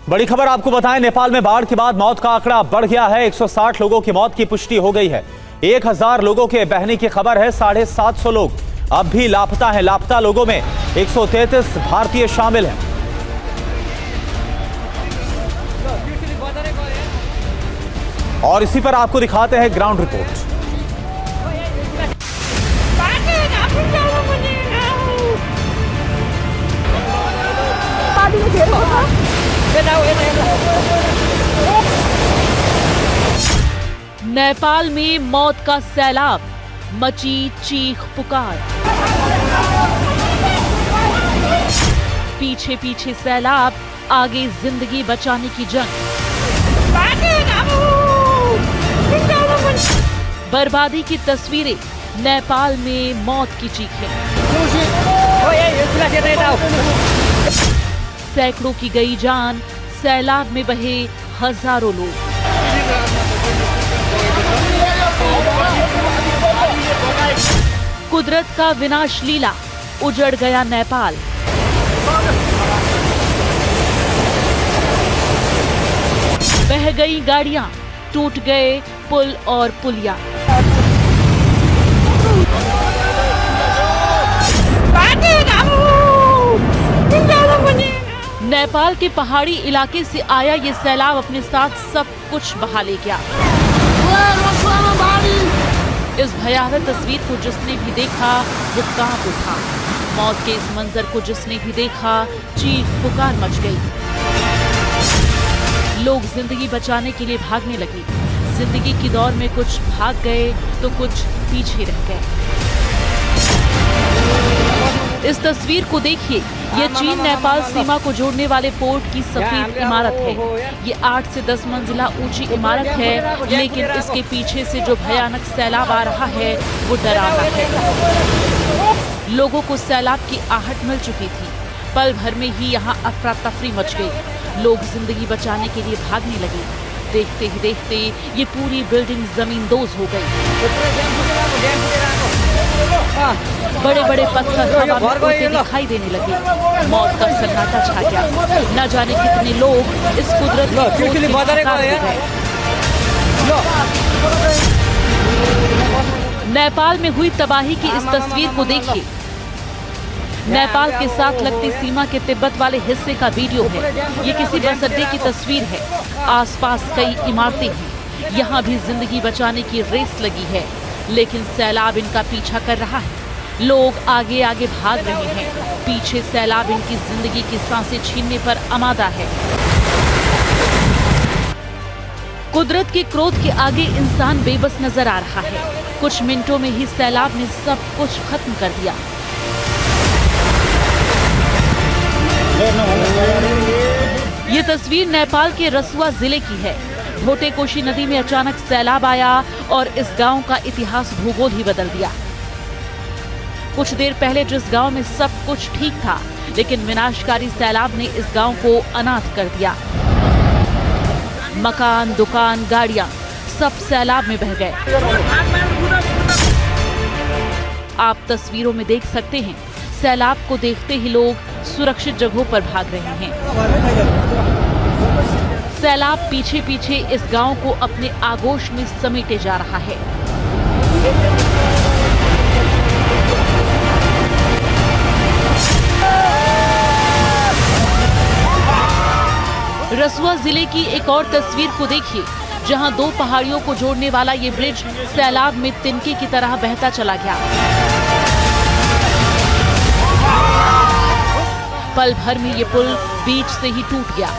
बड़ी खबर आपको बताएं, नेपाल में बाढ़ के बाद मौत का आंकड़ा बढ़ गया है। 160 लोगों की मौत की पुष्टि हो गई है। 1000 लोगों के बहने की खबर है। 750 लोग अब भी लापता हैं। लापता लोगों में 133 भारतीय शामिल हैं। और इसी पर आपको दिखाते हैं ग्राउंड रिपोर्ट। नेपाल में मौत का सैलाब, मची चीख पुकार। पीछे पीछे सैलाब, आगे जिंदगी बचाने की जंग। बर्बादी की तस्वीरें, नेपाल में मौत की चीखें। सैकड़ों की गई जान, सैलाब में बहे हजारों लोग। कुदरत का विनाश लीला, उजड़ गया नेपाल। बह गई गाड़ियां, टूट गए पुल और पुलिया। नेपाल के पहाड़ी इलाके से आया ये सैलाब अपने साथ सब कुछ बहा ले गया। इस भयावह तस्वीर को जिसने भी देखा वो कांप उठा। मौत के इस मंजर को जिसने भी देखा, चीख पुकार मच गई। लोग जिंदगी बचाने के लिए भागने लगे। जिंदगी की दौड़ में कुछ भाग गए तो कुछ पीछे रह गए। इस तस्वीर को देखिए, ये चीन नेपाल सीमा को जोड़ने वाले पोर्ट की सफेद इमारत है। ये 8 से 10 मंजिला ऊंची इमारत है, लेकिन इसके पीछे से जो भयानक सैलाब आ रहा है वो डरावना है। लोगों को सैलाब की आहट मिल चुकी थी। पल भर में ही यहाँ अफरा तफरी मच गई। लोग जिंदगी बचाने के लिए भागने लगे। देखते ही देखते ये पूरी बिल्डिंग जमींदोज हो गई। बड़े बड़े पत्थर हवा में उड़ते दिखाई देने लगे। मौत का सन्नाटा छा गया। न जाने कितने लोग इस कुदरत की शिकार हो गए। नेपाल में हुई तबाही की इस तस्वीर को देखिए। नेपाल के साथ लगती सीमा के तिब्बत वाले हिस्से का वीडियो है। ये किसी बस अड्डे की तस्वीर है। आसपास कई इमारतें हैं। यहाँ भी जिंदगी बचाने की रेस लगी है, लेकिन सैलाब इनका पीछा कर रहा है। लोग आगे आगे भाग रहे हैं। पीछे सैलाब इनकी जिंदगी की सांसें छीनने पर आमादा है। कुदरत के क्रोध के आगे इंसान बेबस नजर आ रहा है। कुछ मिनटों में ही सैलाब ने सब कुछ खत्म कर दिया। ये तस्वीर नेपाल के रसुआ जिले की है। भोटेकोशी नदी में अचानक सैलाब आया और इस गांव का इतिहास भूगोल ही बदल दिया। कुछ देर पहले जिस गांव में सब कुछ ठीक था, लेकिन विनाशकारी सैलाब ने इस गांव को अनाथ कर दिया। मकान, दुकान, गाड़ियां सब सैलाब में बह गए। आप तस्वीरों में देख सकते हैं, सैलाब को देखते ही लोग सुरक्षित जगहों पर भाग रहे हैं। सैलाब पीछे पीछे इस गांव को अपने आगोश में समेटे जा रहा है। रसुआ जिले की एक और तस्वीर को देखिए, जहां 2 पहाड़ियों को जोड़ने वाला ये ब्रिज सैलाब में तिनके की तरह बहता चला गया। पल भर में ये पुल बीच से ही टूट गया।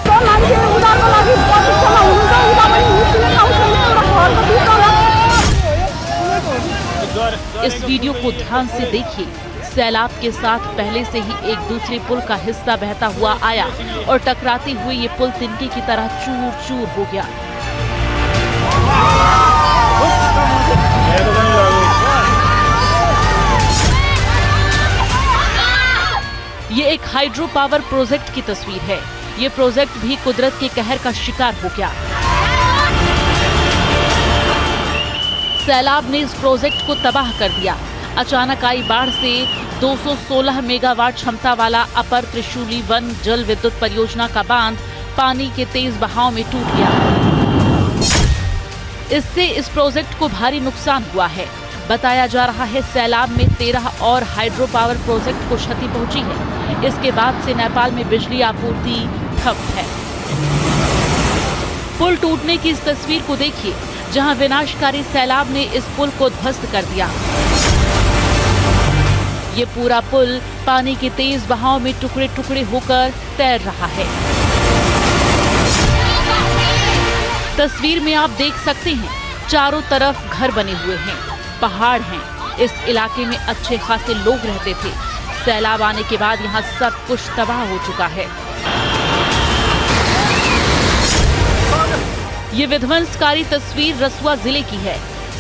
इस वीडियो को ध्यान से देखिए। सैलाब के साथ पहले से ही एक दूसरे पुल का हिस्सा बहता हुआ आया और टकराते हुए ये पुल तिनके की तरह चूर चूर हो गया। ये एक हाइड्रो पावर प्रोजेक्ट की तस्वीर है। ये प्रोजेक्ट भी कुदरत के कहर का शिकार हो गया। सैलाब ने इस प्रोजेक्ट को तबाह कर दिया। अचानक आई बाढ़ से 216 मेगावाट क्षमता वाला अपर त्रिशूली वन जल विद्युत परियोजना का बांध पानी के तेज बहाव में टूट गया। इससे इस प्रोजेक्ट को भारी नुकसान हुआ है। बताया जा रहा है सैलाब में 13 और हाइड्रो पावर प्रोजेक्ट को क्षति पहुंची है। इसके बाद से नेपाल में बिजली आपूर्ति ठप है। पुल टूटने की इस तस्वीर को देखिए, जहां विनाशकारी सैलाब ने इस पुल को ध्वस्त कर दिया। ये पूरा पुल पानी के तेज बहाव में टुकड़े टुकड़े होकर तैर रहा है। तस्वीर में आप देख सकते हैं, चारों तरफ घर बने हुए हैं, पहाड़ हैं। इस इलाके में अच्छे खासे लोग रहते थे। सैलाब आने के बाद यहाँ सब कुछ तबाह हो चुका है। ये विध्वंसकारी तस्वीर रसुआ जिले की है।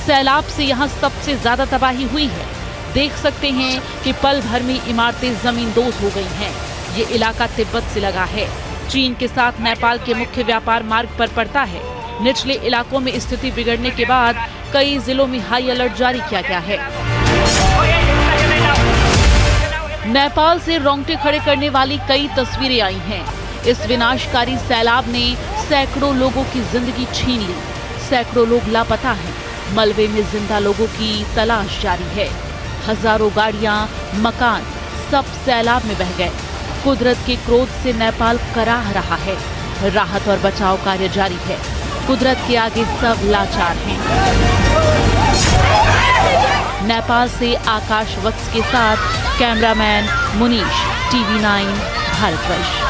सैलाब से यहाँ सबसे ज्यादा तबाही हुई है। देख सकते हैं कि पल भर में इमारतें जमींदोज हो गई हैं। ये इलाका तिब्बत से लगा है। चीन के साथ नेपाल के मुख्य व्यापार मार्ग पर पड़ता है। निचले इलाकों में स्थिति बिगड़ने के बाद कई जिलों में हाई अलर्ट जारी किया गया है। नेपाल से रोंगटे खड़े करने वाली कई तस्वीरें आई हैं। इस विनाशकारी सैलाब ने सैकड़ों लोगों की जिंदगी छीन ली। सैकड़ों लोग लापता हैं। मलबे में जिंदा लोगों की तलाश जारी है। हजारों गाड़ियां, मकान सब सैलाब में बह गए। कुदरत के क्रोध से नेपाल कराह रहा है। राहत और बचाव कार्य जारी है। कुदरत के आगे सब लाचार हैं। नेपाल से आकाश वत्स के साथ कैमरामैन मुनीश, TV9 भारतवर्ष।